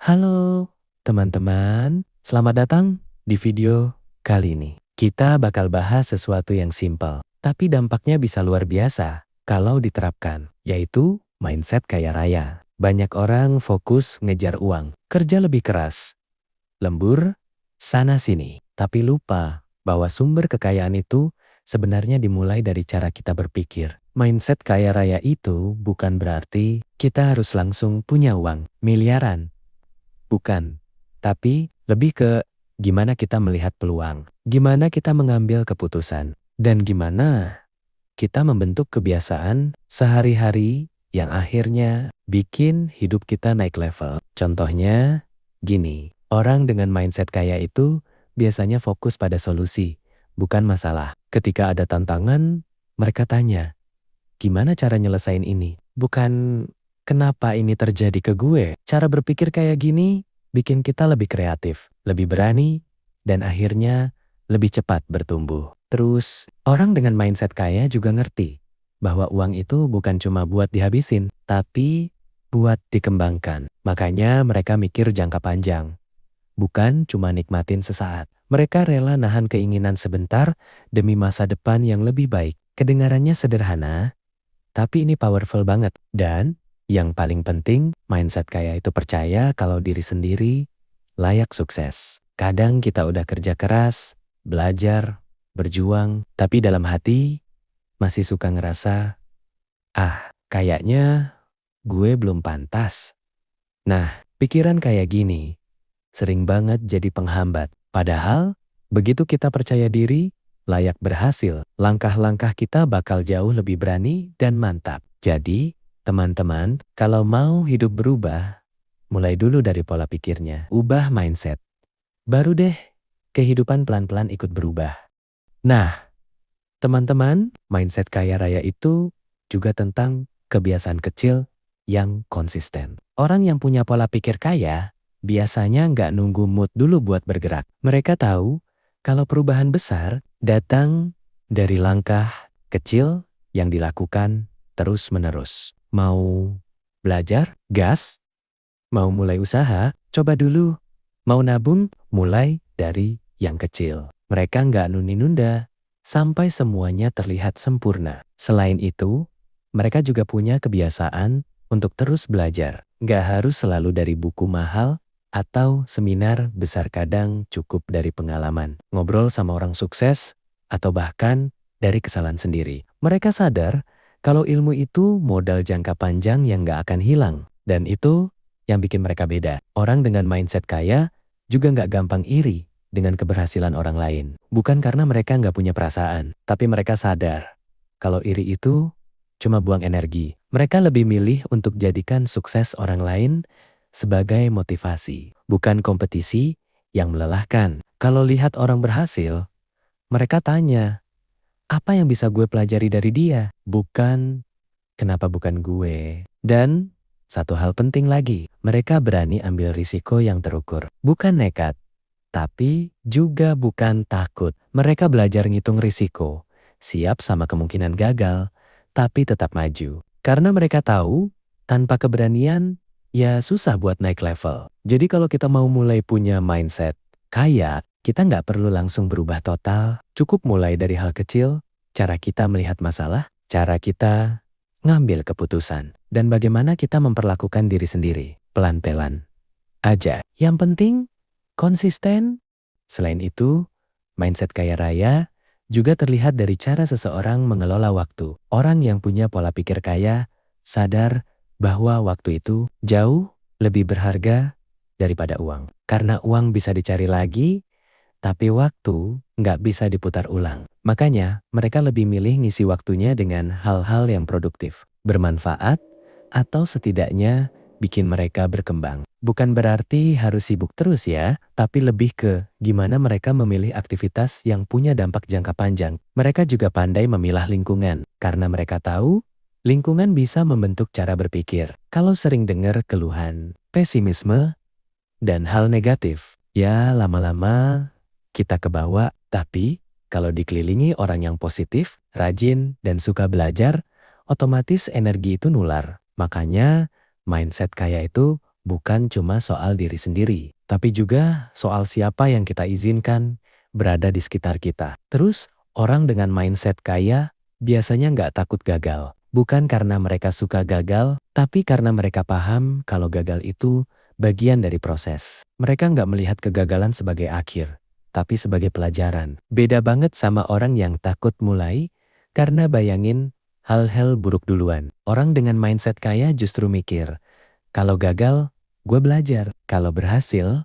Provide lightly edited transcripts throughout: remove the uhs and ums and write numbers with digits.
Halo teman-teman, selamat datang di video kali ini. Kita bakal bahas sesuatu yang simpel, tapi dampaknya bisa luar biasa kalau diterapkan, yaitu mindset kaya raya. Banyak orang fokus ngejar uang, kerja lebih keras, lembur sana-sini, tapi lupa bahwa sumber kekayaan itu sebenarnya dimulai dari cara kita berpikir. Mindset kaya raya itu bukan berarti kita harus langsung punya uang miliaran. Bukan, tapi lebih ke gimana kita melihat peluang, gimana kita mengambil keputusan, dan gimana kita membentuk kebiasaan sehari-hari yang akhirnya bikin hidup kita naik level. Contohnya, gini, orang dengan mindset kaya itu biasanya fokus pada solusi, bukan masalah. Ketika ada tantangan, mereka tanya, gimana cara nyelesain ini? Bukan, kenapa ini terjadi ke gue? Cara berpikir kayak gini bikin kita lebih kreatif, lebih berani, dan akhirnya lebih cepat bertumbuh. Terus, orang dengan mindset kaya juga ngerti bahwa uang itu bukan cuma buat dihabisin, tapi buat dikembangkan. Makanya mereka mikir jangka panjang, bukan cuma nikmatin sesaat. Mereka rela nahan keinginan sebentar demi masa depan yang lebih baik. Kedengarannya sederhana, tapi ini powerful banget. Dan yang paling penting, mindset kaya itu percaya kalau diri sendiri layak sukses. Kadang kita udah kerja keras, belajar, berjuang, tapi dalam hati masih suka ngerasa, kayaknya gue belum pantas. Nah, pikiran kayak gini sering banget jadi penghambat. Padahal, begitu kita percaya diri, layak berhasil, langkah-langkah kita bakal jauh lebih berani dan mantap. Jadi, teman-teman, kalau mau hidup berubah, mulai dulu dari pola pikirnya. Ubah mindset. Baru deh, kehidupan pelan-pelan ikut berubah. Nah, teman-teman, mindset kaya raya itu juga tentang kebiasaan kecil yang konsisten. Orang yang punya pola pikir kaya, biasanya nggak nunggu mood dulu buat bergerak. Mereka tahu kalau perubahan besar datang dari langkah kecil yang dilakukan terus-menerus. Mau belajar? Gas. Mau mulai usaha? Coba dulu. Mau nabung? Mulai dari yang kecil. Mereka nggak nunda sampai semuanya terlihat sempurna. Selain itu, mereka juga punya kebiasaan untuk terus belajar. Nggak harus selalu dari buku mahal atau seminar besar, kadang cukup dari pengalaman. Ngobrol sama orang sukses atau bahkan dari kesalahan sendiri. Mereka sadar kalau ilmu itu modal jangka panjang yang nggak akan hilang. Dan itu yang bikin mereka beda. Orang dengan mindset kaya juga nggak gampang iri dengan keberhasilan orang lain. Bukan karena mereka nggak punya perasaan, tapi mereka sadar kalau iri itu cuma buang energi. Mereka lebih milih untuk jadikan sukses orang lain sebagai motivasi, bukan kompetisi yang melelahkan. Kalau lihat orang berhasil, mereka tanya, apa yang bisa gue pelajari dari dia? Bukan, kenapa bukan gue? Dan satu hal penting lagi, mereka berani ambil risiko yang terukur. Bukan nekat, tapi juga bukan takut. Mereka belajar ngitung risiko, siap sama kemungkinan gagal, tapi tetap maju. Karena mereka tahu, tanpa keberanian, ya susah buat naik level. Jadi kalau kita mau mulai punya mindset kaya, kita nggak perlu langsung berubah total. Cukup mulai dari hal kecil, cara kita melihat masalah, cara kita ngambil keputusan, dan bagaimana kita memperlakukan diri sendiri. Pelan-pelan aja. Yang penting, konsisten. Selain itu, mindset kaya raya juga terlihat dari cara seseorang mengelola waktu. Orang yang punya pola pikir kaya sadar bahwa waktu itu jauh lebih berharga daripada uang. Karena uang bisa dicari lagi, tapi waktu nggak bisa diputar ulang. Makanya mereka lebih milih ngisi waktunya dengan hal-hal yang produktif, bermanfaat, atau setidaknya bikin mereka berkembang. Bukan berarti harus sibuk terus ya, tapi lebih ke gimana mereka memilih aktivitas yang punya dampak jangka panjang. Mereka juga pandai memilah lingkungan, karena mereka tahu lingkungan bisa membentuk cara berpikir. Kalau sering dengar keluhan, pesimisme, dan hal negatif, ya lama-lama kita kebawa. Tapi kalau dikelilingi orang yang positif, rajin, dan suka belajar, otomatis energi itu nular. Makanya mindset kaya itu bukan cuma soal diri sendiri, tapi juga soal siapa yang kita izinkan berada di sekitar kita. Terus, orang dengan mindset kaya biasanya nggak takut gagal. Bukan karena mereka suka gagal, tapi karena mereka paham kalau gagal itu bagian dari proses. Mereka nggak melihat kegagalan sebagai akhir, tapi sebagai pelajaran. Beda banget sama orang yang takut mulai karena bayangin hal-hal buruk duluan. Orang dengan mindset kaya justru mikir, kalau gagal, gue belajar. Kalau berhasil,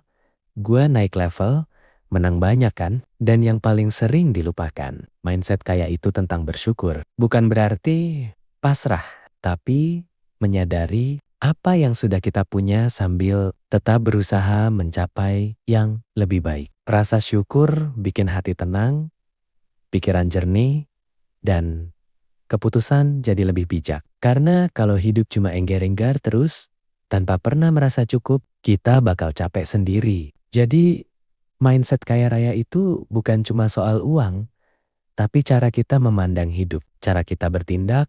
gue naik level, menang banyak kan? Dan yang paling sering dilupakan, mindset kaya itu tentang bersyukur. Bukan berarti pasrah, tapi menyadari apa yang sudah kita punya sambil tetap berusaha mencapai yang lebih baik. Rasa syukur bikin hati tenang, pikiran jernih, dan keputusan jadi lebih bijak. Karena kalau hidup cuma enggar-enggar terus, tanpa pernah merasa cukup, kita bakal capek sendiri. Jadi, mindset kaya raya itu bukan cuma soal uang, tapi cara kita memandang hidup, cara kita bertindak,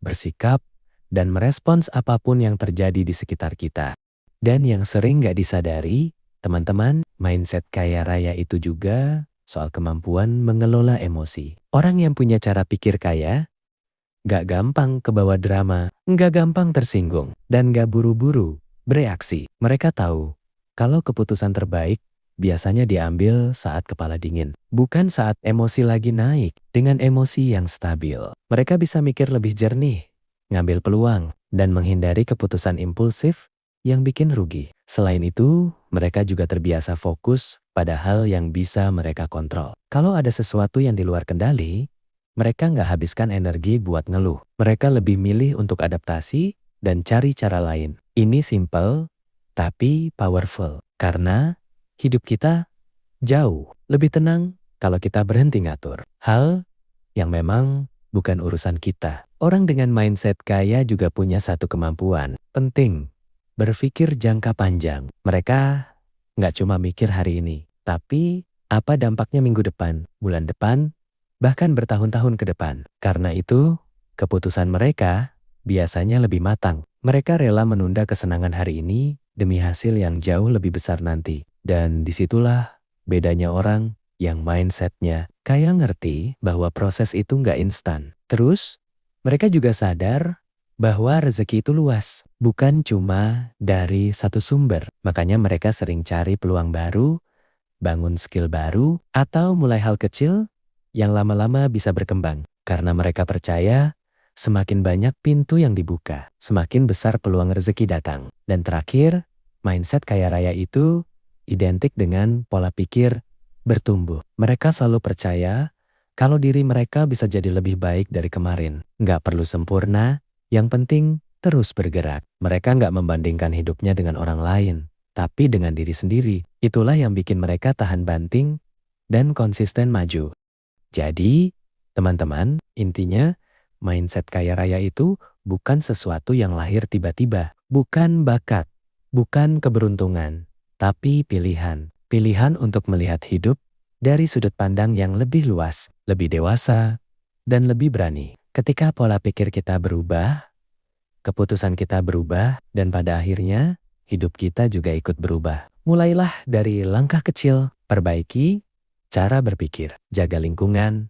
bersikap, dan merespons apapun yang terjadi di sekitar kita. Dan yang sering gak disadari, teman-teman, mindset kaya raya itu juga soal kemampuan mengelola emosi. Orang yang punya cara pikir kaya, gak gampang kebawa drama, gak gampang tersinggung, dan gak buru-buru bereaksi. Mereka tahu kalau keputusan terbaik biasanya diambil saat kepala dingin, bukan saat emosi lagi naik. Dengan emosi yang stabil, mereka bisa mikir lebih jernih, ngambil peluang, dan menghindari keputusan impulsif yang bikin rugi. Selain itu, mereka juga terbiasa fokus pada hal yang bisa mereka kontrol. Kalau ada sesuatu yang di luar kendali, mereka nggak habiskan energi buat ngeluh. Mereka lebih milih untuk adaptasi dan cari cara lain. Ini simple, tapi powerful. Karena hidup kita jauh lebih tenang kalau kita berhenti ngatur hal yang memang bukan urusan kita. Orang dengan mindset kaya juga punya satu kemampuan penting, berpikir jangka panjang. Mereka nggak cuma mikir hari ini, tapi apa dampaknya minggu depan, bulan depan, bahkan bertahun-tahun ke depan. Karena itu, keputusan mereka biasanya lebih matang. Mereka rela menunda kesenangan hari ini demi hasil yang jauh lebih besar nanti. Dan disitulah bedanya orang yang mindsetnya kaya ngerti bahwa proses itu nggak instan. Terus, mereka juga sadar bahwa rezeki itu luas, bukan cuma dari satu sumber. Makanya mereka sering cari peluang baru, bangun skill baru, atau mulai hal kecil yang lama-lama bisa berkembang. Karena mereka percaya semakin banyak pintu yang dibuka, semakin besar peluang rezeki datang. Dan terakhir, mindset kaya raya itu identik dengan pola pikir bertumbuh. Mereka selalu percaya kalau diri mereka bisa jadi lebih baik dari kemarin. Nggak perlu sempurna, yang penting terus bergerak. Mereka nggak membandingkan hidupnya dengan orang lain, tapi dengan diri sendiri. Itulah yang bikin mereka tahan banting dan konsisten maju. Jadi, teman-teman, intinya mindset kaya raya itu bukan sesuatu yang lahir tiba-tiba. Bukan bakat, bukan keberuntungan, tapi pilihan. Pilihan untuk melihat hidup dari sudut pandang yang lebih luas, lebih dewasa, dan lebih berani. Ketika pola pikir kita berubah, keputusan kita berubah, dan pada akhirnya hidup kita juga ikut berubah. Mulailah dari langkah kecil, perbaiki cara berpikir, jaga lingkungan,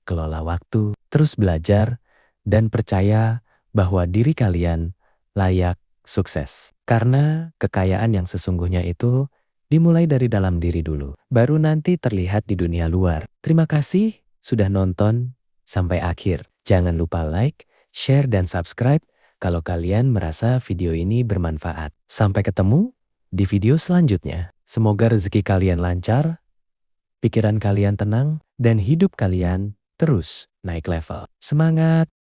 kelola waktu, terus belajar, dan percaya bahwa diri kalian layak sukses. Karena kekayaan yang sesungguhnya itu dimulai dari dalam diri dulu, baru nanti terlihat di dunia luar. Terima kasih sudah nonton sampai akhir. Jangan lupa like, share, dan subscribe kalau kalian merasa video ini bermanfaat. Sampai ketemu di video selanjutnya. Semoga rezeki kalian lancar, pikiran kalian tenang, dan hidup kalian terus naik level. Semangat!